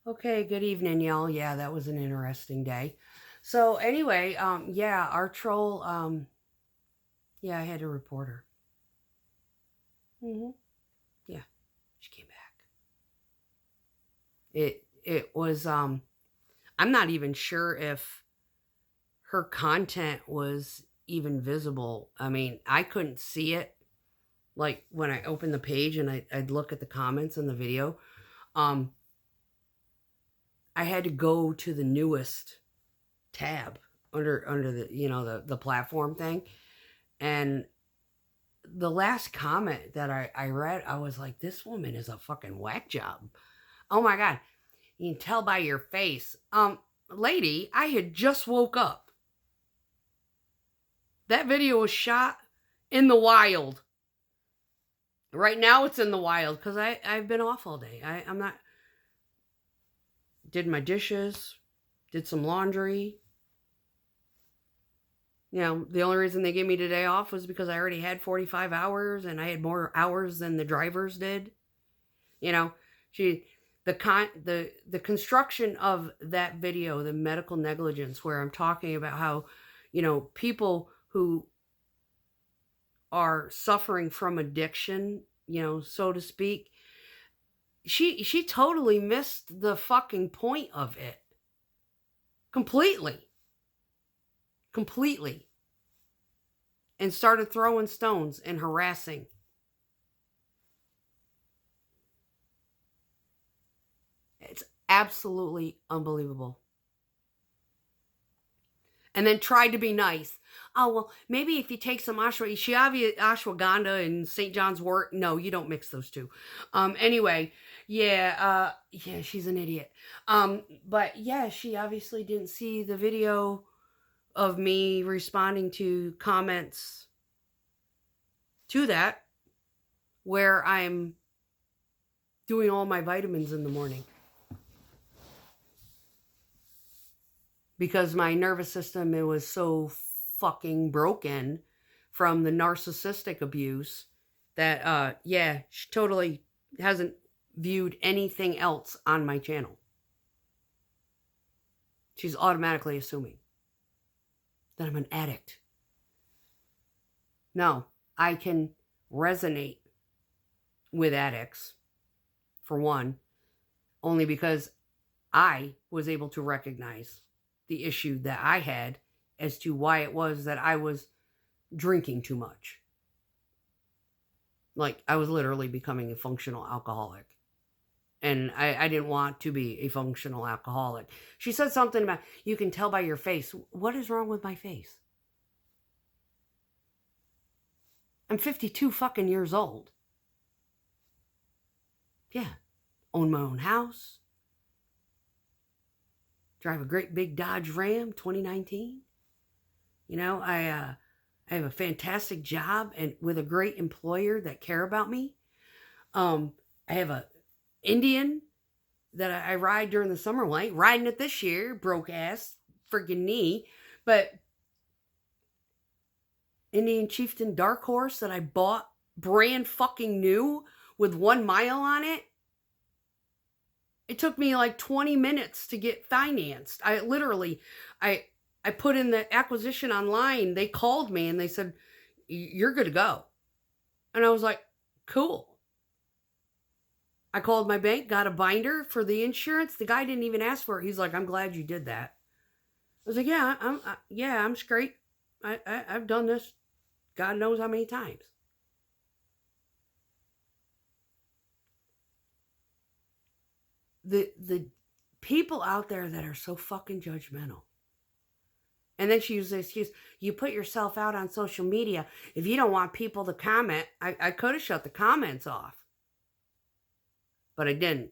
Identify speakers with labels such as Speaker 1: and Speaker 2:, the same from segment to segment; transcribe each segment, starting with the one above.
Speaker 1: Okay, good evening, y'all. Yeah, that was an interesting day. So anyway, yeah, our troll, yeah, I had to report her. Yeah, she came back. It was, I'm not even sure if her content was even visible. I mean, I couldn't see it. Like when I opened the page and I'd look at the comments in the video, um, I had to go to the newest tab under the the platform thing, and the last comment that I read, I was like, this woman is a fucking whack job. Oh my God. You can tell by your face. Lady, I had just woke up. That video was shot in the wild. Right now it's in the wild because I've been off all day. I'm not, did my dishes, did some laundry. You know, the only reason they gave me today off was because I already had 45 hours and I had more hours than the drivers did. You know, she the construction of that video, the medical negligence, where I'm talking about how, people who are suffering from addiction, so to speak, she totally missed the fucking point of it. Completely. Completely. And started throwing stones and harassing. It's absolutely unbelievable. And then tried to be nice. Oh, well, maybe if you take some ashwagandha and St. John's wort. No, you don't mix those two. Anyway, yeah, she's an idiot. But yeah, she obviously didn't see the video of me responding to comments to that, where I'm doing all my vitamins in the morning. Because my nervous system, it was so fucking broken from the narcissistic abuse that yeah, she totally hasn't viewed anything else on my channel. She's automatically assuming that I'm an addict. No, I can resonate with addicts, for one, only because I was able to recognize the issue that I had as to why it was that I was drinking too much. Like, I was literally becoming a functional alcoholic. And I didn't want to be a functional alcoholic. She said something about, you can tell by your face. What is wrong with my face? I'm 52 fucking years old. Yeah. Own my own house. Drive a great big Dodge Ram 2019. I have a fantastic job and with a great employer that care about me. I have a Indian that I ride during the summer. Well, I ain't riding it this year, broke ass freaking knee. But Indian Chieftain Dark Horse that I bought brand fucking new with 1 mile on it. It took me like 20 minutes to get financed. I put in the acquisition online. They called me and they said, you're good to go. And I was like, cool. I called my bank, got a binder for the insurance. The guy didn't even ask for it. He's like, I'm glad you did that. I was like, yeah, I'm straight. I've done this God knows how many times. The people out there that are so fucking judgmental. And then she used the excuse, you put yourself out on social media. If you don't want people to comment, I could have shut the comments off. But I didn't.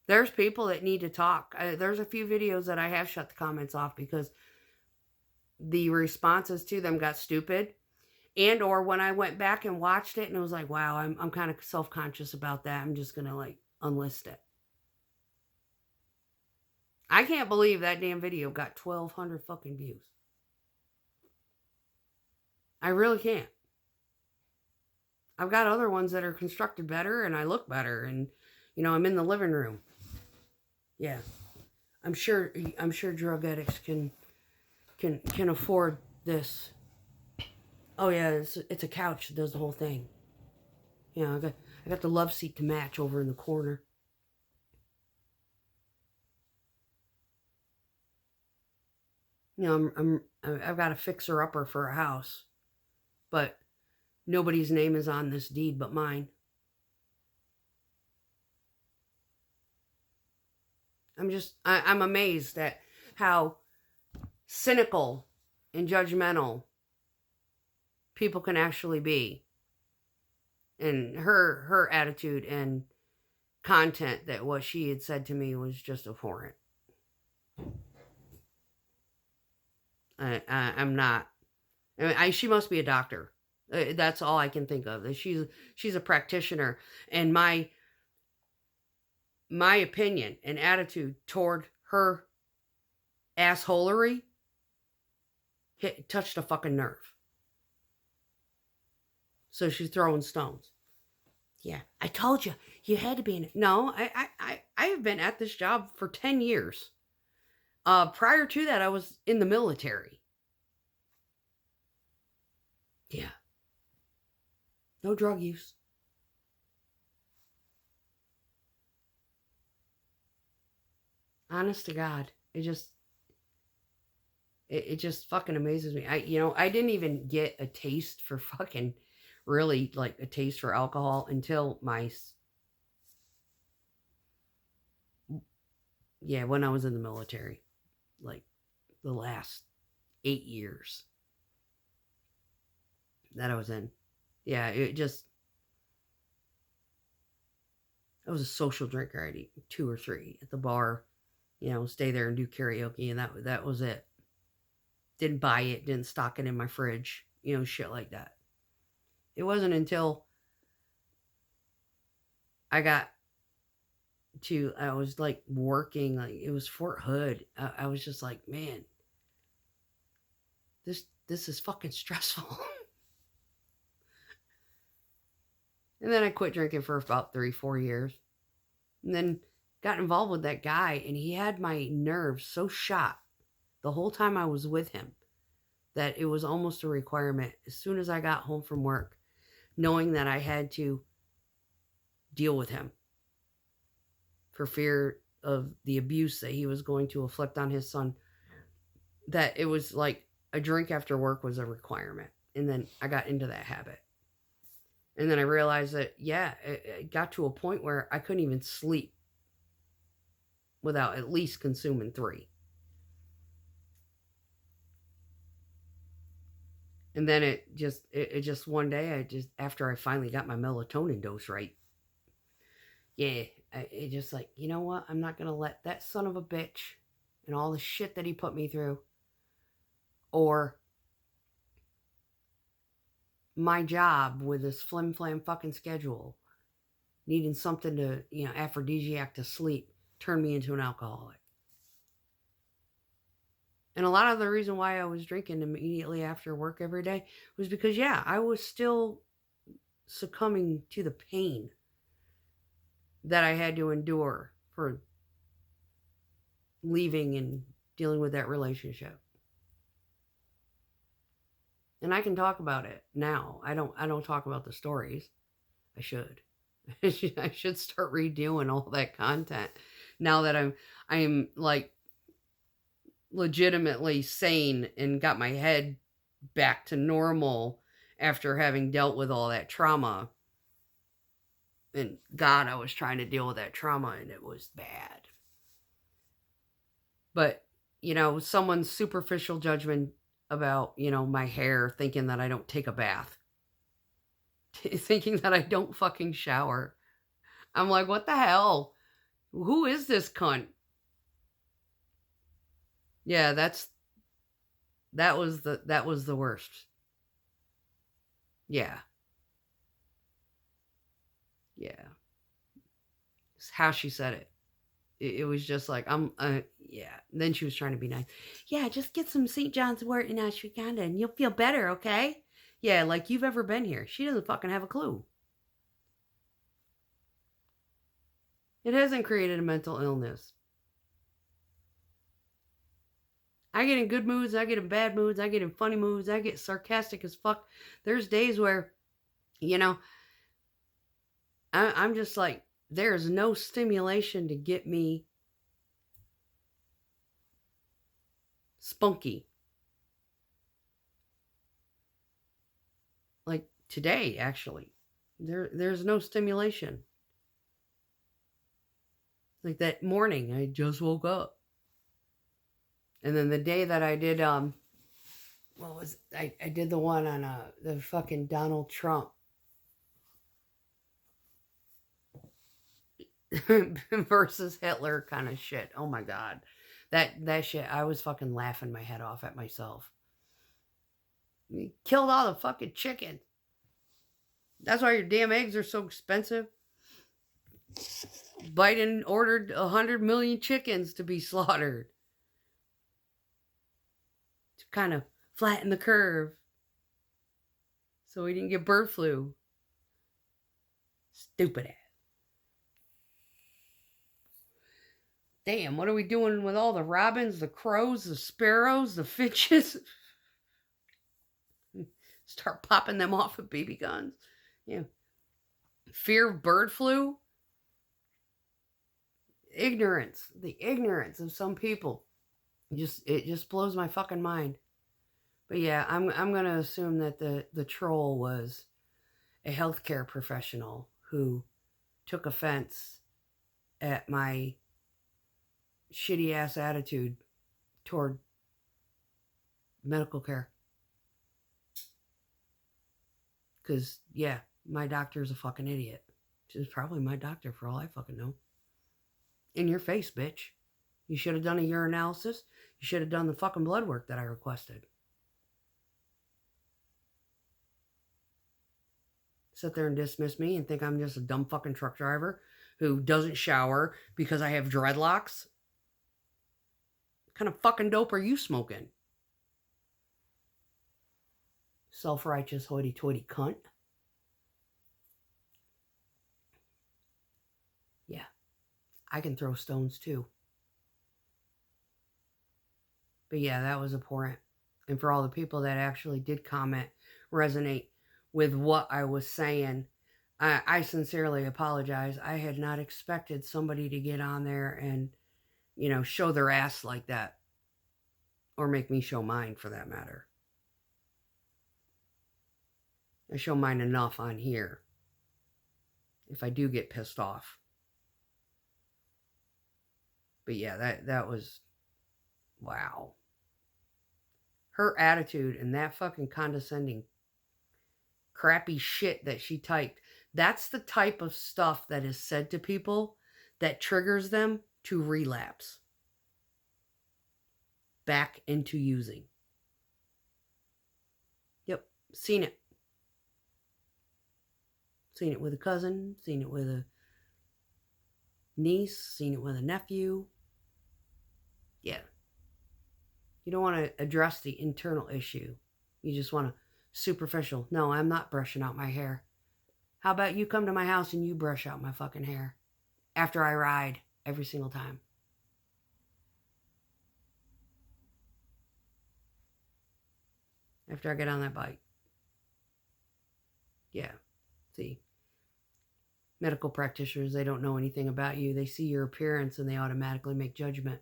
Speaker 1: There's people that need to talk. There's a few videos that I have shut the comments off because the responses to them got stupid. And or when I went back and watched it and it was like, wow, I'm kind of self-conscious about that. I'm just going to like unlist it. I can't believe that damn video got 1,200 fucking views. I really can't. I've got other ones that are constructed better and I look better, and I'm in the living room. Yeah. I'm sure drug addicts can afford this. Oh yeah, it's a couch that does the whole thing. I got the love seat to match over in the corner. I've got a fixer upper for a house, but nobody's name is on this deed but mine. I'm amazed at how cynical and judgmental people can actually be. And her attitude and content, that what she had said to me was just abhorrent. I'm not. She must be a doctor. That's all I can think of. She's a practitioner, and my opinion and attitude toward her assholery touched a fucking nerve. So she's throwing stones. Yeah, I told you, you had to be in it. No, I have been at this job for 10 years. Prior to that, I was in the military. Yeah. No drug use. Honest to God, it just fucking amazes me. I didn't even get a taste for fucking, really, like, a taste for alcohol until when I was in the military, like the last 8 years that I was in. Yeah, I was a social drinker. I'd eat 2 or 3 at the bar, stay there and do karaoke, and that was it. Didn't buy it, didn't stock it in my fridge, shit like that. It wasn't until I was like working, like it was Fort Hood. I was just like, man, this is fucking stressful. And then I quit drinking for about 3-4 years, and then got involved with that guy, and he had my nerves so shot the whole time I was with him that it was almost a requirement as soon as I got home from work, knowing that I had to deal with him for fear of the abuse that he was going to inflict on his son, that it was like a drink after work was a requirement. And then I got into that habit. And then I realized that, it got to a point where I couldn't even sleep without at least consuming 3. And then it just one day, after I finally got my melatonin dose right, it just like, you know what? I'm not going to let that son of a bitch and all the shit that he put me through, or my job with this flim flam fucking schedule, needing something to, aphrodisiac to sleep, turn me into an alcoholic. And a lot of the reason why I was drinking immediately after work every day was because, I was still succumbing to the pain that I had to endure for leaving and dealing with that relationship. And I can talk about it now. I don't talk about the stories. I should. I should start redoing all that content now that I'm like legitimately sane and got my head back to normal after having dealt with all that trauma. And God, I was trying to deal with that trauma, and it was bad. But, someone's superficial judgment about, my hair, thinking that I don't take a bath, thinking that I don't fucking shower. I'm like, what the hell? Who is this cunt? Yeah, that was the worst. Yeah. Yeah. It's how she said it. It was just like, yeah. And then she was trying to be nice. Yeah, just get some St. John's wort and ashwagandha and you'll feel better, okay? Yeah, like you've ever been here. She doesn't fucking have a clue. It hasn't created a mental illness. I get in good moods, I get in bad moods, I get in funny moods, I get sarcastic as fuck. There's days where, you know, I'm just like, there's no stimulation to get me spunky. Like today, actually. There's no stimulation. Like that morning, I just woke up. And then the day that I did what was I did the one on the fucking Donald Trump versus Hitler kind of shit. Oh my god. That shit, I was fucking laughing my head off at myself. You killed all the fucking chickens. That's why your damn eggs are so expensive. Biden ordered 100 million chickens to be slaughtered to kind of flatten the curve so we didn't get bird flu. Stupid ass. Damn, what are we doing with all the robins, the crows, the sparrows, the finches? Start popping them off with BB guns. Yeah. Fear of bird flu? Ignorance. The ignorance of some people. It just blows my fucking mind. But yeah, I'm gonna assume that the troll was a healthcare professional who took offense at my shitty ass attitude toward medical care. Because, yeah, my doctor's a fucking idiot. She's probably my doctor for all I fucking know. In your face, bitch. You should have done a urinalysis. You should have done the fucking blood work that I requested. Sit there and dismiss me and think I'm just a dumb fucking truck driver who doesn't shower because I have dreadlocks? What kind of fucking dope are you smoking? Self-righteous hoity-toity cunt. Yeah, I can throw stones too. But yeah, that was abhorrent. And for all the people that actually did comment, resonate with what I was saying, I sincerely apologize. I had not expected somebody to get on there and, show their ass like that. Or make me show mine, for that matter. I show mine enough on here. If I do get pissed off. But yeah, that was... wow. Her attitude and that fucking condescending crappy shit that she typed, that's the type of stuff that is said to people that triggers them to relapse back into using. Yep, seen it. Seen it with a cousin, seen it with a niece, seen it with a nephew. Yeah. You don't want to address the internal issue. You just want to superficial. No, I'm not brushing out my hair. How about you come to my house and you brush out my fucking hair after I ride every single time? After I get on that bike. Yeah. See, medical practitioners, they don't know anything about you. They see your appearance and they automatically make judgment.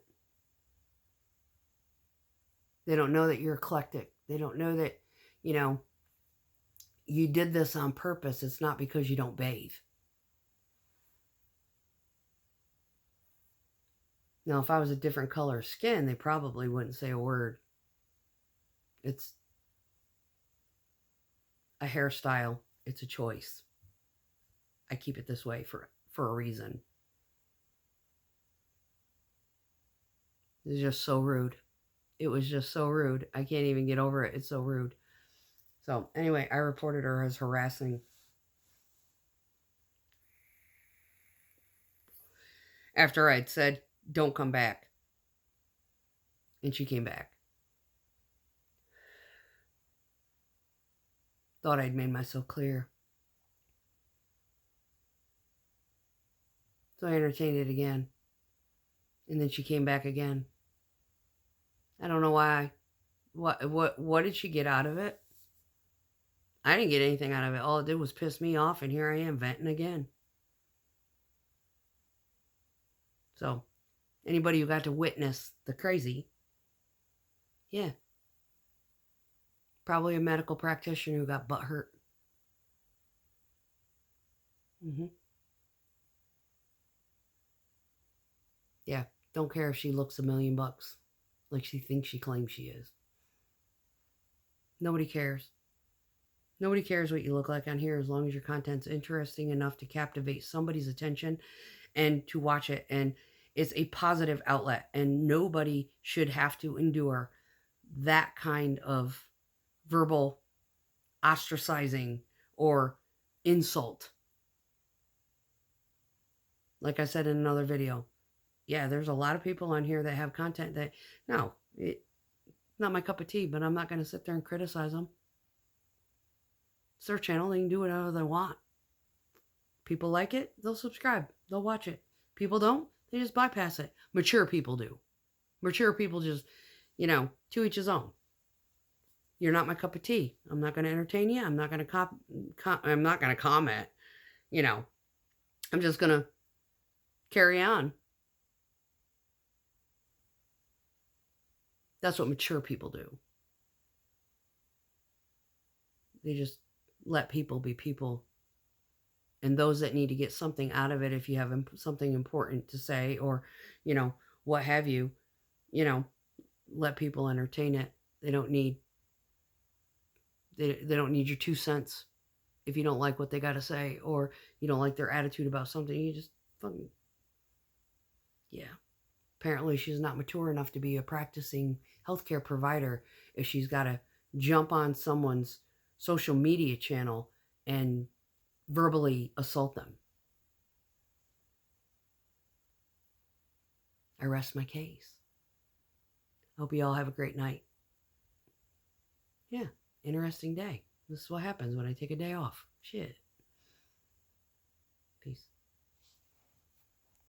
Speaker 1: They don't know that you're eclectic. They don't know that, you did this on purpose. It's not because you don't bathe. Now, if I was a different color of skin, they probably wouldn't say a word. It's a hairstyle. It's a choice. I keep it this way for a reason. It's just so rude. It was just so rude. I can't even get over it. It's so rude. So, anyway, I reported her as harassing. After I'd said, don't come back. And she came back. Thought I'd made myself clear. So I entertained it again. And then she came back again. I don't know why. What did she get out of it? I didn't get anything out of it. All it did was piss me off, and here I am venting again. So, anybody who got to witness the crazy, yeah, probably a medical practitioner who got butt hurt. Yeah, don't care if she looks $1,000,000 like she thinks she claims she is. Nobody cares. Nobody cares what you look like on here as long as your content's interesting enough to captivate somebody's attention and to watch it. And it's a positive outlet, and nobody should have to endure that kind of verbal ostracizing or insult. Like I said in another video, yeah, there's a lot of people on here that have content that, no, it's not my cup of tea, but I'm not going to sit there and criticize them. It's their channel. They can do whatever they want. People like it, they'll subscribe. They'll watch it. People don't, they just bypass it. Mature people do. Mature people just, to each his own. You're not my cup of tea. I'm not going to entertain you. I'm not going to I'm not going to comment. I'm just going to carry on. That's what mature people do. They just let people be people. And those that need to get something out of it, if you have something important to say or, what have you, let people entertain it. They don't need your 2 cents. If you don't like what they got to say or you don't like their attitude about something, you just fucking, yeah. Apparently she's not mature enough to be a practicing healthcare provider if she's got to jump on someone's social media channel and verbally assault them. I rest my case. Hope you all have a great night. Yeah, interesting day. This is what happens when I take a day off. Shit. Peace.